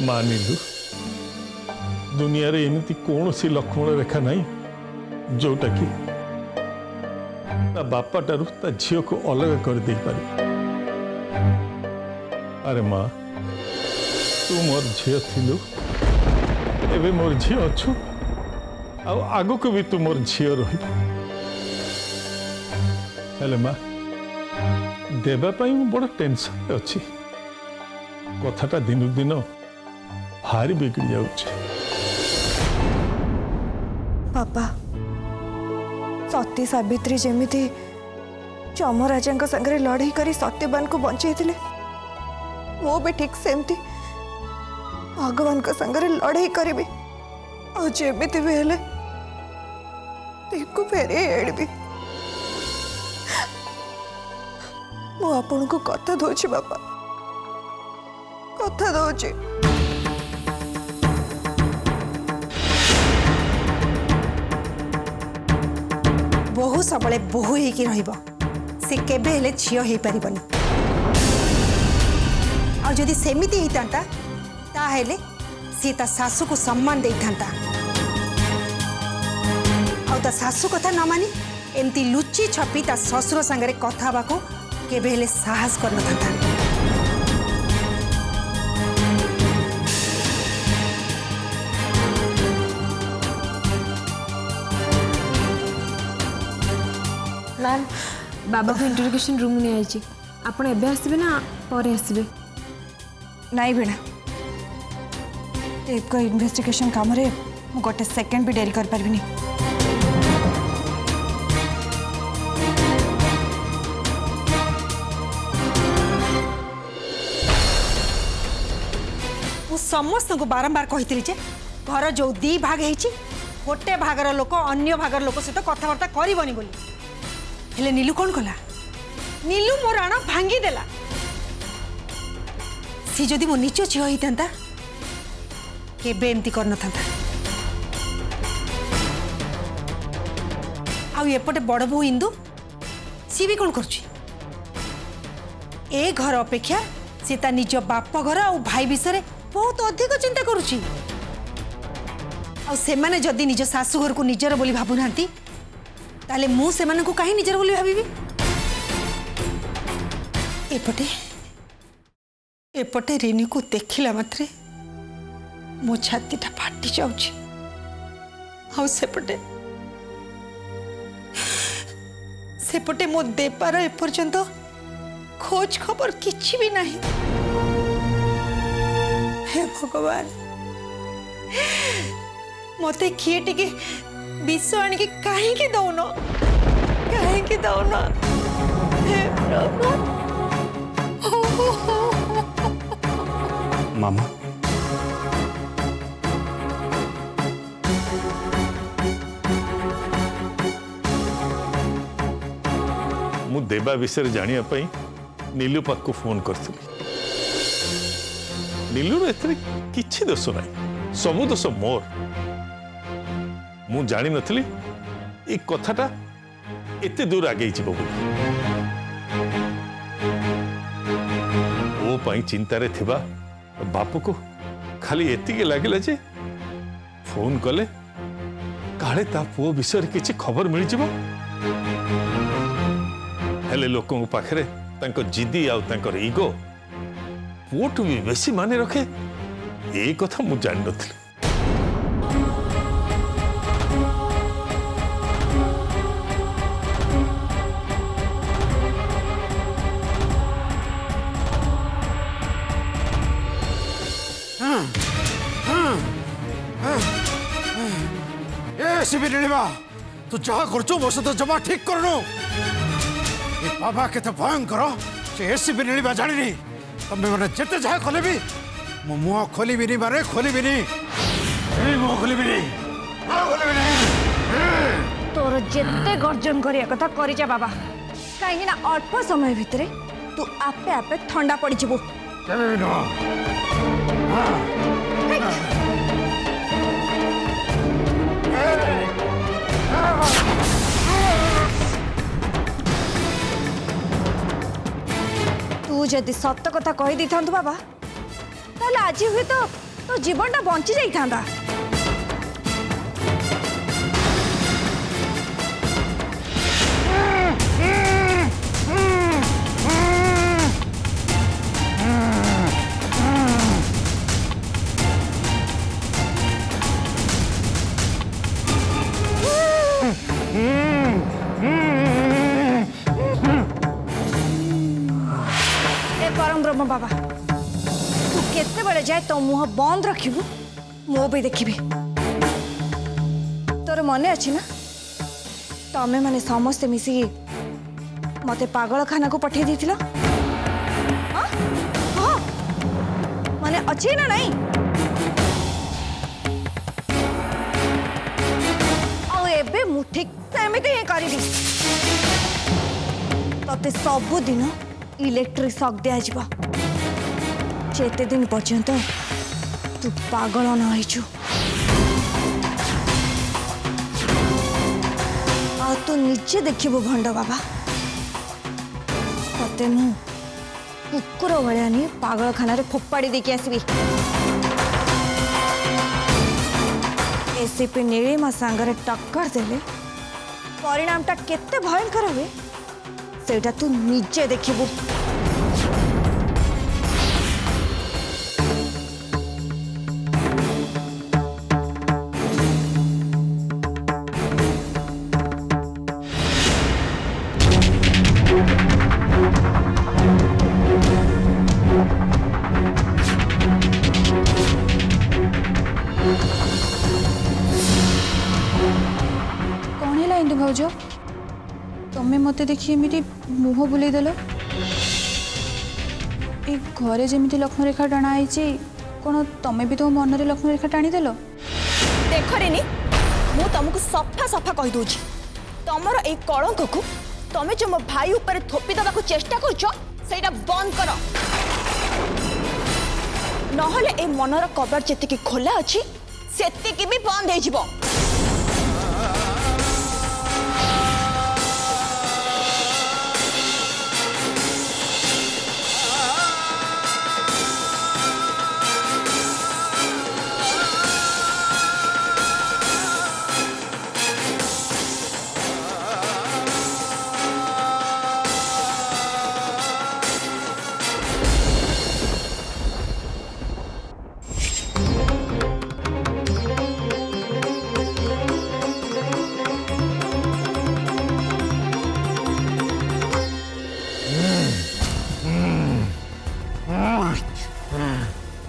मानिलु दुनिया रे एमती कौन सी लक्ष्मण रेखा नहीं जोटा कि ता बापा टारू ता झील को अलग कर दे पारे। अरे माँ तू मोर झील थिलु एबे मोर झील अच्छु आगु को भी तू मोर झील रही हेले माँ देवाई मु बड़ टेंशन अच्छी कथाटा दिन दिन भारी बिगड़ी जाऊँ। बाबा सती सावित्री जेमिति चमराजा संगे लड़ाई करी सत्यवान को बचे मो भी ठीक सेमती भगवान को संगे लड़ाई करी जेमिति भी हेले फेरे एड़बी मु आपन को कथा दोची बाबा कथा दोची। बहु सब बहु होइकी रहिबो से केबे हेले झियो हेई परिबनी आ जदि सेमिति हेइतांता ता हेले सी ता सासु को सम्मान देइतांता आ ता सासु कथा न मानी एमती लुच्ची छपी ता ससुर संगे कथा बाको केबे हेले साहस करन थांता। मैम बाबा को इंटरोगेशन रूम नहीं आई आप आसबे ना पर आसबे नहीं वीणा टेप का इन्वेस्टिगेशन काम रे मु गोटे सेकंड भी डेरी कर पारबिनी। मु समस्त को बारंबार कही जे घर जो दी भाग है गोटे भागर लोक अन्य भागर लोक सहित कथबार्ता करबनी बोली हेले नीलू कौन कला नीलू मोर आण भांगी देला सी जदि मो निज झील होता केबे एमती कर एपटे बड़ बो इंदु सी भी कौन कर घर अपेक्षा सी ता निज बाप घर आ भाई विषय बहुत अधिक चिंता करुची आ जदि निज शाशु घर को निजर बोली भावुना ताले मु सेमान को कहीं निजर बोली भाबी एपटे एपटे रेनी को देखिला मात्रे मो छातीटा फाटी जाउची आ सेपटे मो देपार एपर्यंत खोज खबर किछि भी नहीं। हे भगवान मते किए टिके विष आनिक कहीं दौन कहीं दौन हे प्रभु मामा मु देवा विषय जानिया पई नीलू पाक को फोन करथि नीलू एथरे किछि दोष नाही सब दोष मोर मु जानी नथली ए कथाटा एते दूर आगे जीव ओ पाई चिंता रे थिबा बाप को खाली एतिके लागिला जे फोन कले काले ता पुओ विषय किछि खबर मिल जिवो हेले लोकों पाखरे तांको जिदी आउ तांकर ईगो पुओटू भी बेसी माने रखे ए कथा मु जान नथली। तू जहा कर मो सहित जमा ठीक करनु बाबा केते भयंकर से एसीबी नीलिमा जानी तमें मैंने जिते जहाँ कले भी मो मुह खोलि मारे खोलि मुह खोलि तोर जिते गर्जन करिया कथा करि जा बाबा कहीं ना अल्प समय भितरे तू आपे आपे ठंडा पड़ जिवो केबे न तू जदि सत्य कथा कही दी था बाबा ताले आज हुए तो तो जीवनटा बंची जाइथांदा। परम ब्रह्म बाबा तू केते बड़े जाए तो मुह बंद रखिबू मो भी देखिबी। तोर मने अच्छी ना तमें माने समस्ते मिसी मते पागल खाना को पठे देथिला माने अच्छी ना नहीं आ एबे मु ठीक सेमिति ही करिबी तते सब दिन इलेक्ट्रिक शॉक दिया जावा जेते दिन पर्यंत तू पागल न होइछु आ तू निजे देखिबो भंड बाबा तते मु कुकुर भलिया नहीं पागल खाना रे फोपाड़ी देके आसबी। एसीपी नीलिमा सांगरे टक्कर देले परिणामटा केते भयंकर हुए सेटा तू निजे देखिबू। कौन है इंदु भाउज तमें मत देखिए एमती मुह बुले देल ए घरे जमी लक्ष्मण रेखा टाणाई कौन तमें भी तो मन में लक्ष्मण रेखा टाणी देल। देख रेनी मु तुमको सफा सफा कही दूची तमर ए कलंक को तमें जो मो भाई ऊपर थोपी देवा को चेष्टा करछ सेटा बंद कर नहले ए मनर कबर जेतिकी खोला अछि सेतिकी भी बंद हे जिवो।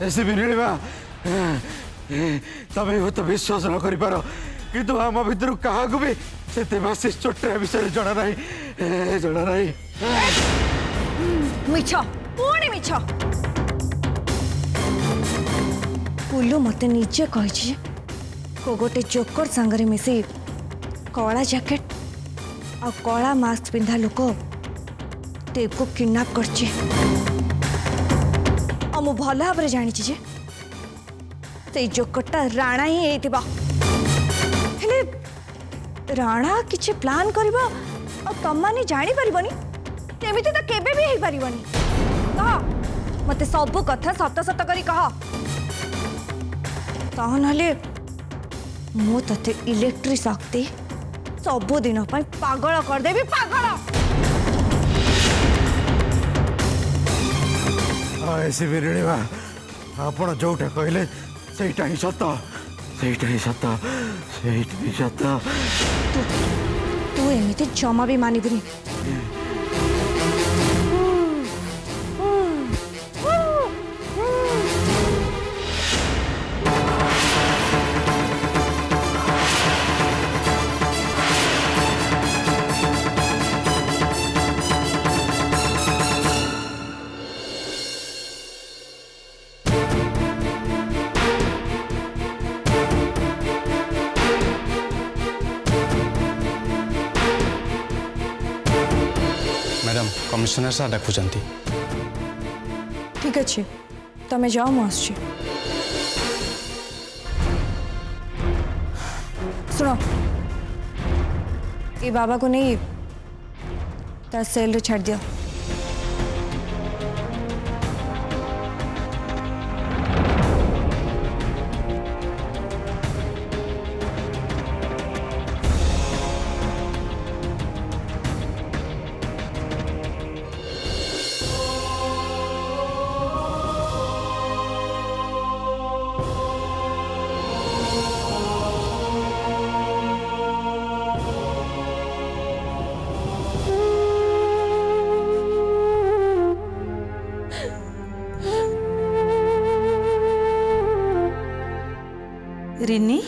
ऐसे भी नीलिमा तमें वो तो विश्वास न कर पार किंतु आम भर क्या भी से मासिस चोटा विषय जना ना मिछ पुणी मिछ पुलू मते निजे कही को गोटे जोकर सांगरे मिसे कला जैकेट आ कला मास्क पिंधा लोक देव को किडनैप करछे मु भल भाव जानी से जोकटा राणा ही हेतिबा हेले राणा किछि प्लान करबा और तम माने जानी परिबनी तेमिति तो केबे भी हे परिबनी कह मते सब कथा सत सत करी कह तहनले मु तते इलेक्ट्रिक शक्ति सब दिन पर पागल कर देबी पागल। ऐसे भी नीलिमा आपण जोटा कहले सेटा ही सत तू एमिति जमा भी मानिबुनी मैडम कमिशनर साहब डाकुचंती। ठीक अच्छे तमें जाओ मुझे सुनो ये बाबा को नहीं ता सेल रे छाड़ दियो। रिनी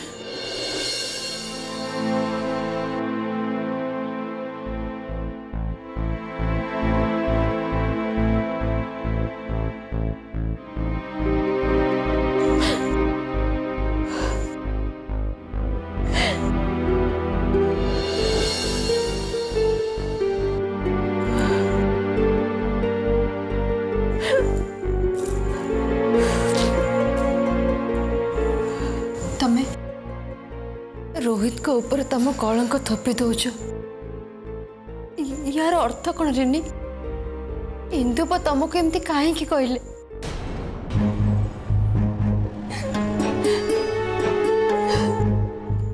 रोहित को ऊपर तम कलंक थपी दौच यार अर्थ कौन रिनी इंदुपा तुमको एमती कहीं कहले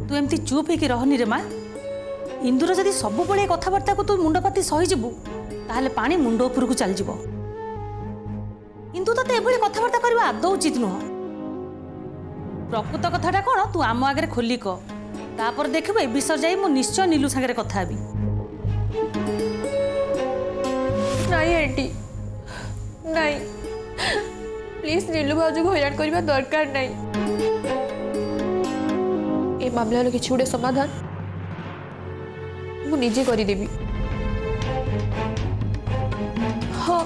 तू एमती चुप होकर रहनी रे माँ इंदुर जदि सब बड़े कथबार्ता को तू मुंडपाती सहीजु ताहले पानी मुंड उपरकू चल जीव इंदु तो एभली कथबार्ता करबा आदौ उचित नुह प्रकृत कथाटा कौन तू आम आगे खोली कह तापर देखबे विषय जाई मु निश्चय नीलू सागरे कथा हबी नहीं आंटी नहीं प्लीज नीलू भाउजी को हैरान करबा दरकार नहीं ए मामलार किसी गोटे समाधान मु निजे करदेवी हाँ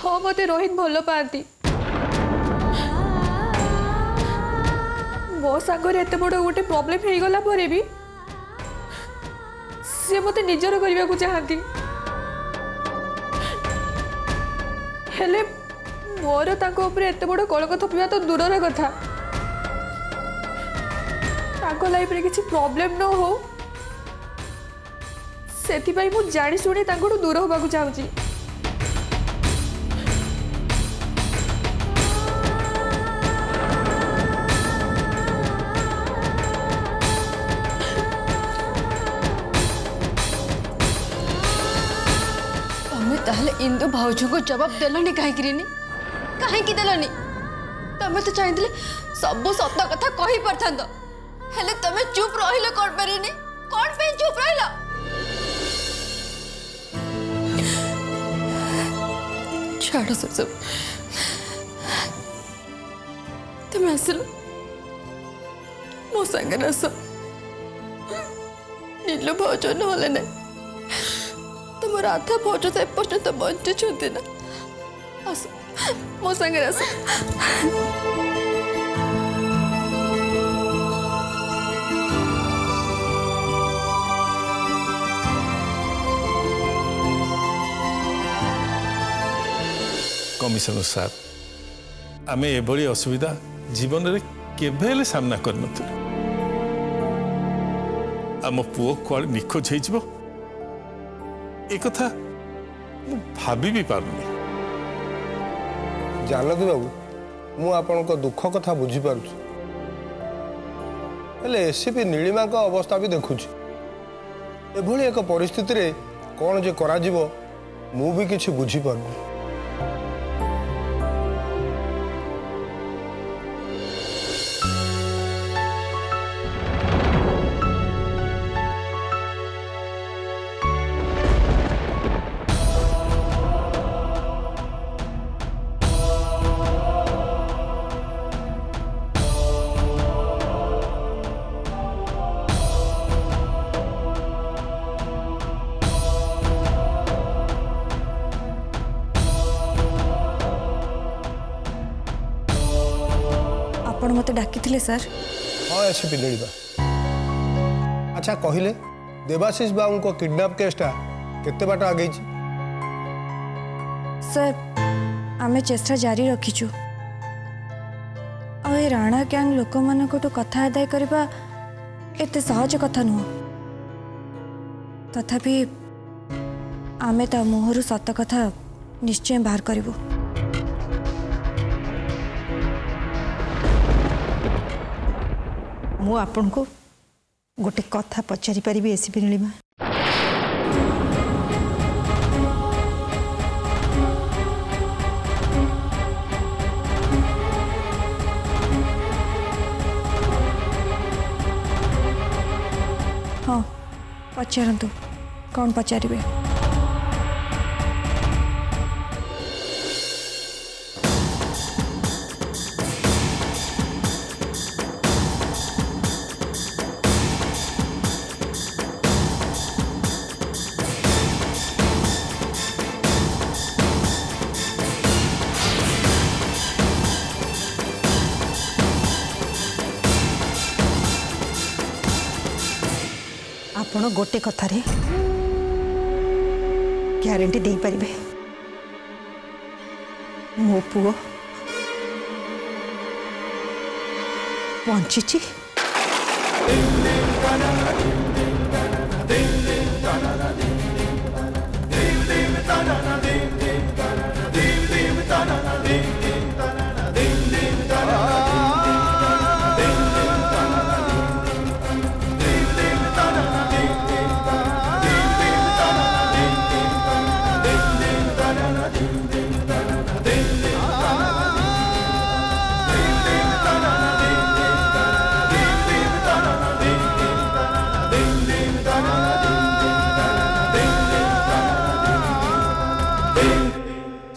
हाँ मते रोहित भल पाती मो सागर एत बड़ गोटे प्रॉब्लम हो गला पर भी सी मते निजर करने को चाहती हेले मोर ताको ऊपर एत बड़ कलक थपिबा तो दूरर कथा ताको लाइफ रे किसी प्रॉब्लम न हो सेति पई मु जानि सुनी ताको दूर होबा को चाहूची ताहले इंदु भाउज को जवाब देलनी कहीं देलनी तमें तो चाहिए सब सत कथा कही पारथांत हेले तमें चुप रहिल कौन पारिनी कौन पे चुप रहिल छाड़ सब तमें आसिल मो संगे आस नीलू भाउज नहले नहीं तुम राधा भोज से पर्यंत बंचुंट ना आस मो संगे आस कमिशनर साहब आम एभली असुविधा जीवन में केवे सामना कर आम पुओ कुआड़े निखोज हो भाभी भी पारुनी जानकी बाबू मु आपण दुख कथा बुझीपार एसपी नीलिमा का अवस्था भी देखुची एभली एक परिस्थिति रे कौन जे करा जीवो मु भी किछि बुझीपार आपण मते डाकी थिले सर हाँ एसपी नीलिमा अच्छा कहले देवाशीष बाबू को किडनैप केसटा केते बाट आगे सर आमे चेष्टा जारी रखीचु आ राणा गैंग लोक मान कथा आदाय करबा एते सहज कथा नुह तथापि आमे ता मुहरु सत कथा निश्चय बाहर करिवु मु आपन को गोटे कथा पचारि पारिबी एसपी नीलिमा हाँ पचारतु कौन पचारे गोटे कथारे ग्यारंटी दे पारिबे मो पुओ बंची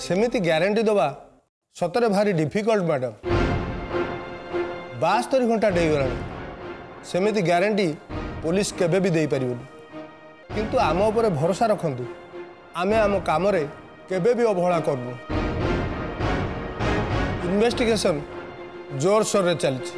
सेमिति ग्यारंटी दबा सतरे भारी डिफिकल्ट मैडम 72 घंटा डेगला सेमिति ग्यारंटी पुलिस केबे भी दे पारिबनी किंतु आम उपरे भरोसा रखंतु आमे आम काम रे केबे भी अवहेला करबू इन्वेस्टिगेशन जोर सोर रे चलछि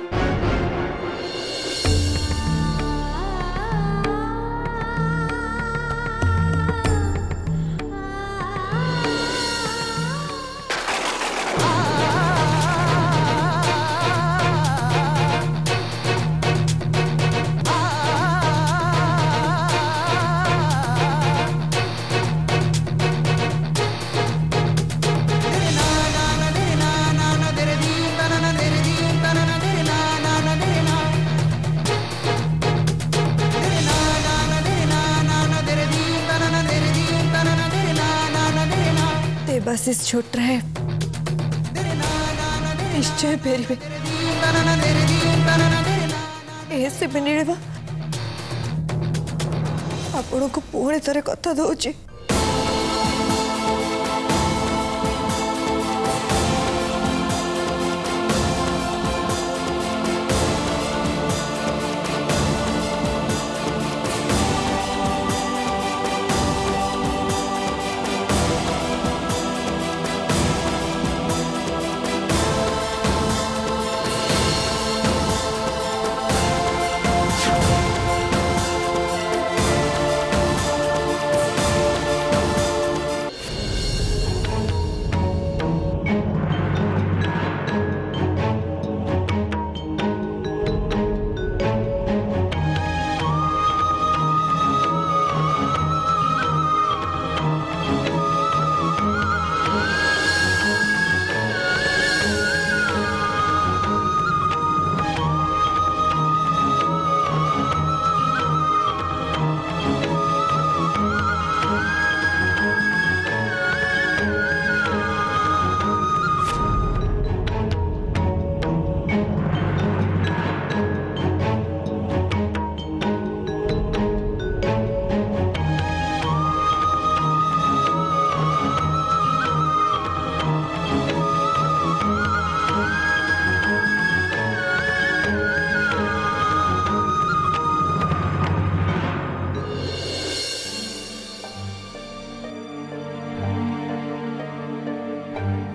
देवाशीष छोट रहे निश्चय फेरबे ऐसे भी मिलवा आपण को पुणी थरे कथा दउची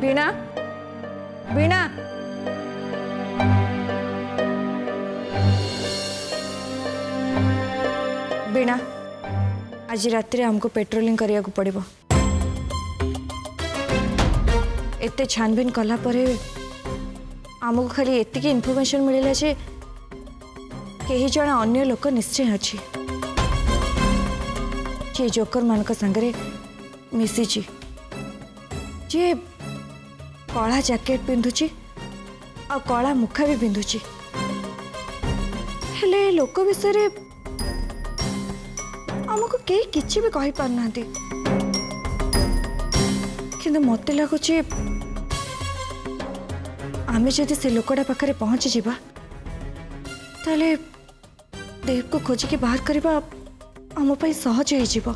वीणा वीणा वीणा आज रात हमको पेट्रोलिंग करिया को पड़िबो एते छानबीन कला परे आमको खाली एतिकी इन्फॉर्मेशन मिलला जे कहीं जन अन्य लोक निश्चय अच्छी जे जोकर मान संगे मिसी जे कला जैकेट पिंधुची आ कला मुखा भी पिंधुची हेले लोक विषय आमको कई किसी भी कही पार ना किंतु मत लगुच आमे जदि से लोकटा पाखरे पहुंची जीवा ताले देव को खोजिकी बाहर करवा आम पाई सहज हो जीवा।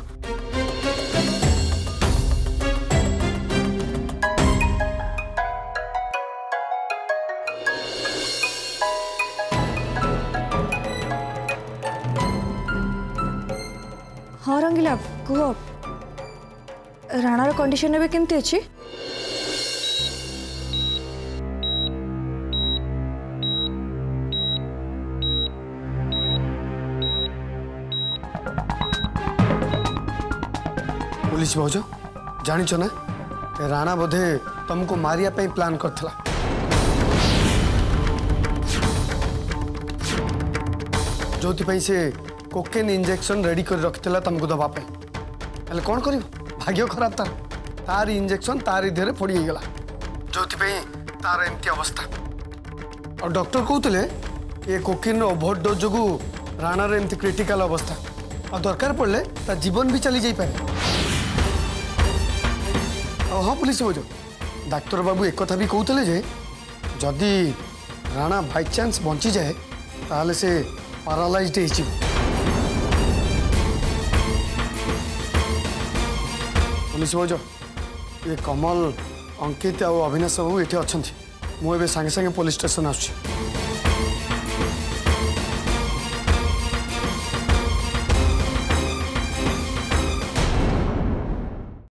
हाँ रंगिला कह राणार कंडीशन एवं केमती अच्छी पुलिस भाज जानिछ ना ए राणा बोधे तुमको मारिया पे प्लान करथला जोथि से कोकेन इंजेक्शन रेडी कर रखिला तुमको दबा पे हेले कौन कर भाग्य खराब तार इंजेक्शन तारी देह फोड़ी गला जोथि तार एमती अवस्था और डॉक्टर कहते ये कोकेन ओवरडोज जो राणा एमती क्रिटिकल अवस्था और दरकार पड़े ता जीवन भी चली जापे। हाँ पुलिस बोझ डाक्तर बाबू एक कथा भी कहते जे जदि राणा बाई चांस बंची जाए ताहले से पैरालाइज्ड हो। पुलिस बोझ ये कमल अंकित और अविनाश बाबू ये अच्छा मुझे सांगे सांगे पुलिस स्टेशन आस।